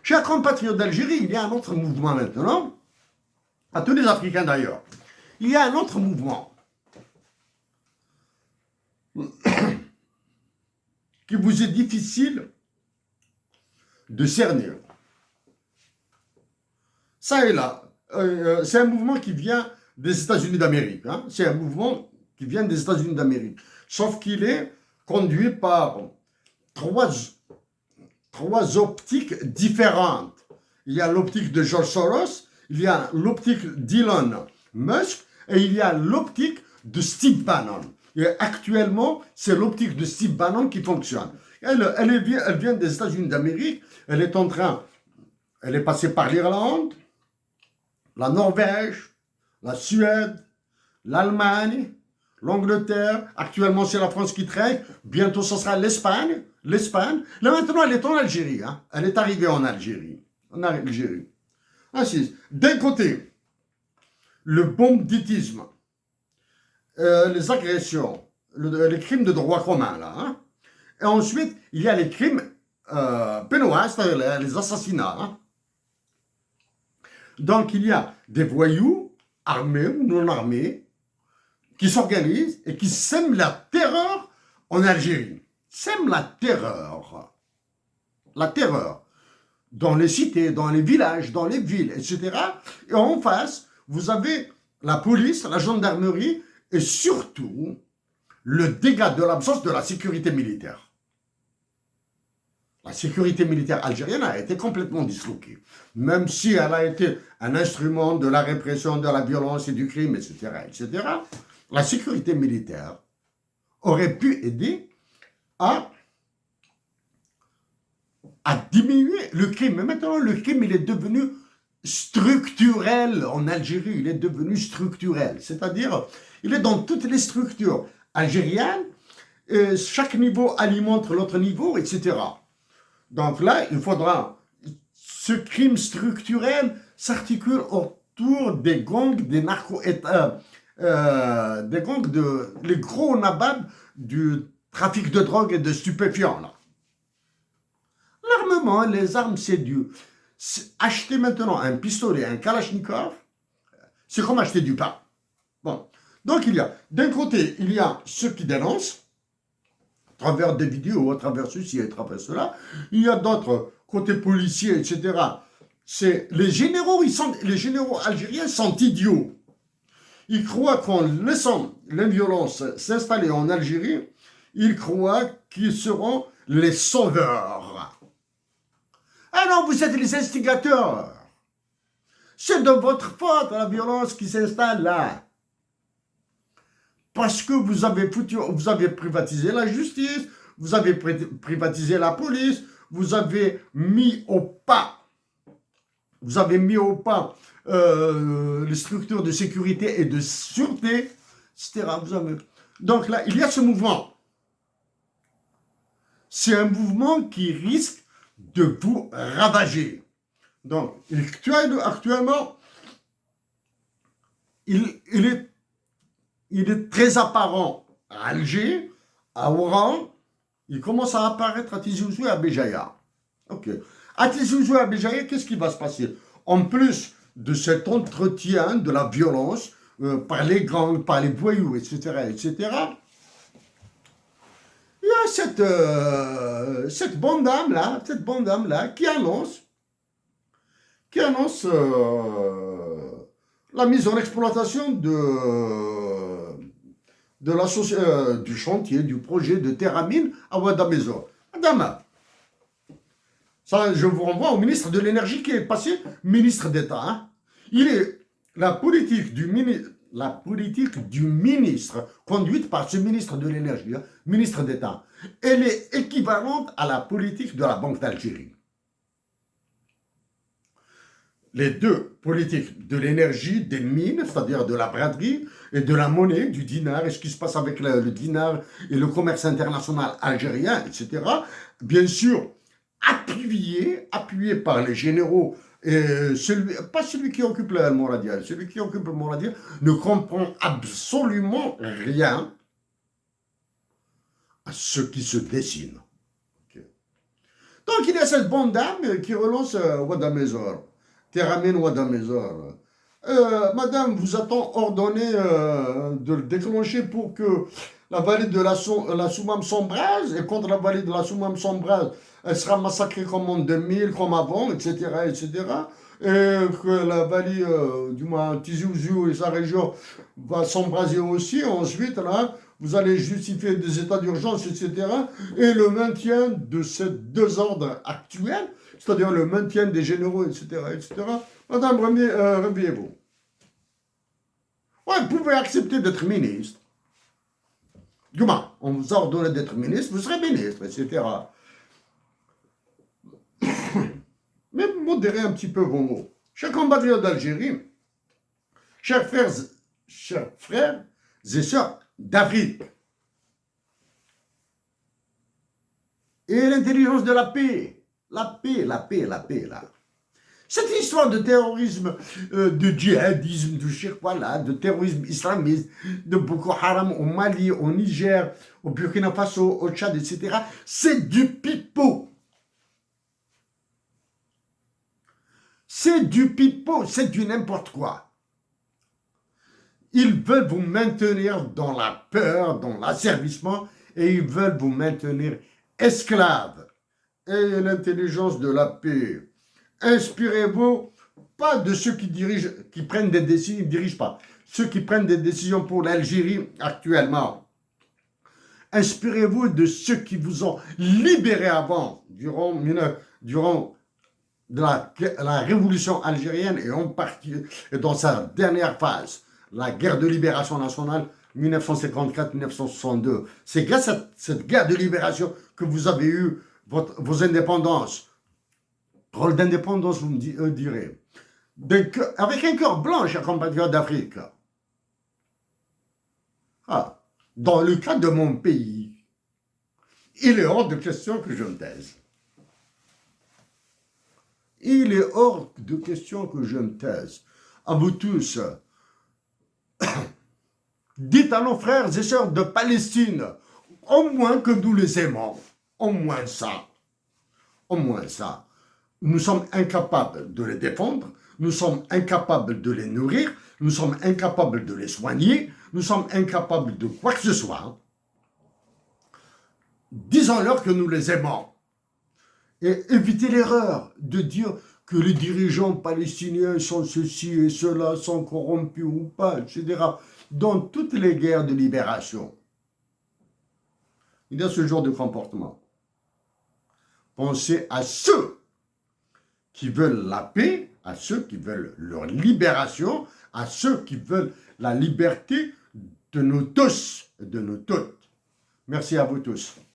Chers compatriotes d'Algérie, il y a un autre mouvement maintenant, à tous les Africains d'ailleurs. Il y a un autre mouvement qui vous est difficile de cerner. Ça et là, c'est un mouvement qui vient des États-Unis d'Amérique. Hein. C'est un mouvement qui vient des États-Unis d'Amérique. Sauf qu'il est conduit par trois optiques différentes. Il y a l'optique de George Soros, il y a l'optique d'Elon Musk et il y a l'optique de Steve Bannon. Et actuellement, c'est l'optique de Steve Bannon qui fonctionne. Elle vient des États-Unis d'Amérique, elle est passée par l'Irlande, la Norvège, la Suède, l'Allemagne, l'Angleterre. Actuellement, c'est la France qui traîne. Bientôt, ce sera l'Espagne. Là, maintenant, elle est en Algérie. Hein. Elle est arrivée en Algérie. Ainsi, d'un côté, le banditisme, les agressions, les crimes de droit commun, là. Hein. Et ensuite, il y a les crimes pénaux, c'est-à-dire les assassinats. Hein. Donc, il y a des voyous, armés ou non armés, qui s'organisent et qui sèment la terreur en Algérie. Sèment la terreur. La terreur. Dans les cités, dans les villages, dans les villes, etc. Et en face, vous avez la police, la gendarmerie et surtout le dégât de l'absence de la sécurité militaire. La sécurité militaire algérienne a été complètement disloquée, même si elle a été un instrument de la répression, de la violence et du crime, etc., etc. La sécurité militaire aurait pu aider à diminuer le crime. Mais maintenant, le crime, il est devenu structurel en Algérie. Il est devenu structurel. C'est-à-dire, il est dans toutes les structures algériennes. Chaque niveau alimente l'autre niveau, etc. Donc là, il faudra... Ce crime structurel s'articule autour des gangs, des narco-États, des gangs les gros nababs du trafic de drogue et de stupéfiants. Là. L'armement, les armes, c'est du... Acheter maintenant un pistolet, un kalachnikov, c'est comme acheter du pain. Bon. Donc il y a, d'un côté, il y a ceux qui dénoncent, à travers des vidéos, à travers ceci, à travers cela. Il y a d'autres, côté policiers, etc. C'est les généraux algériens sont idiots. Ils croient qu'en laissant les violences s'installer en Algérie, ils croient qu'ils seront les sauveurs. Ah non, vous êtes les instigateurs. C'est de votre faute la violence qui s'installe là. Parce que vous avez privatisé la justice, vous avez privatisé la police, vous avez mis au pas, les structures de sécurité et de sûreté, etc. Donc là, il y a ce mouvement. C'est un mouvement qui risque de vous ravager. Donc, actuellement, il est très apparent à Alger, à Oran, il commence à apparaître à Tizi Ouzou et à Béjaïa. Ok. À Tizi Ouzou et à Béjaïa, qu'est-ce qui va se passer? En plus de cet entretien de la violence par les gangs, par les voyous, etc., etc., il y a cette bonne dame-là, qui annonce la mise en exploitation du chantier, du projet de Terramine à Ouadamezor. Madame, ça, je vous renvoie au ministre de l'énergie qui est passé ministre d'État. Hein. La politique du ministre, conduite par ce ministre de l'énergie, hein, ministre d'État, elle est équivalente à la politique de la Banque d'Algérie. Les deux politiques de l'énergie, des mines, c'est-à-dire de la braderie et de la monnaie, du dinar, et ce qui se passe avec le dinar et le commerce international algérien, etc. Bien sûr, appuyé par les généraux, et pas celui qui occupe le Mouradia, celui qui occupe le Mouradia ne comprend absolument rien à ce qui se dessine. Okay. Donc il y a cette bonne dame qui relance Wadamezor, Teramin Wadamezor. Madame, vous a-t-on ordonné de le déclencher pour que la vallée de la Soumam s'embrase, et contre la vallée de la Soumam s'embrase, elle sera massacrée comme en 2000, comme avant, etc., etc., et que la vallée du Mont Tizi Ouzou et sa région va s'embraser aussi. Ensuite, là, vous allez justifier des états d'urgence, etc., et le maintien de ces deux ordres actuels, c'est-à-dire le maintien des généraux, etc., etc. Madame, réveillez-vous. Ouais, vous pouvez accepter d'être ministre. Du moins, on vous a ordonné d'être ministre, vous serez ministre, etc. Mais modérez un petit peu vos mots. Chers compatriotes d'Algérie, chers frères et sœurs d'Afrique, et l'intelligence de la paix, là. Cette histoire de terrorisme, de djihadisme, de terrorisme islamiste, de Boko Haram au Mali, au Niger, au Burkina Faso, au Tchad, etc., c'est du pipeau. C'est du pipeau, c'est du n'importe quoi. Ils veulent vous maintenir dans la peur, dans l'asservissement, et ils veulent vous maintenir esclaves. Et l'intelligence de la paix. Inspirez-vous pas de ceux qui dirigent, qui prennent des décisions, ils ne dirigent pas. Ceux qui prennent des décisions pour l'Algérie actuellement. Inspirez-vous de ceux qui vous ont libéré avant, durant la révolution algérienne et en partie et dans sa dernière phase, la guerre de libération nationale 1954-1962. C'est grâce à cette guerre de libération que vous avez eu vos indépendances. Rôle d'indépendance, vous me direz. Avec un cœur blanc, chers compatriotes d'Afrique. Ah, dans le cas de mon pays, il est hors de question que je me taise. Il est hors de question que je me taise. À vous tous, dites à nos frères et sœurs de Palestine, au moins que nous les aimons. Au moins ça. Au moins ça. Nous sommes incapables de les défendre, nous sommes incapables de les nourrir, nous sommes incapables de les soigner, nous sommes incapables de quoi que ce soit. Disons-leur que nous les aimons. Et évitez l'erreur de dire que les dirigeants palestiniens sont ceci et cela, sont corrompus ou pas, etc. Dans toutes les guerres de libération, il y a ce genre de comportement. Pensez à ceux qui veulent la paix, à ceux qui veulent leur libération, à ceux qui veulent la liberté de nous tous et de nous toutes. Merci à vous tous.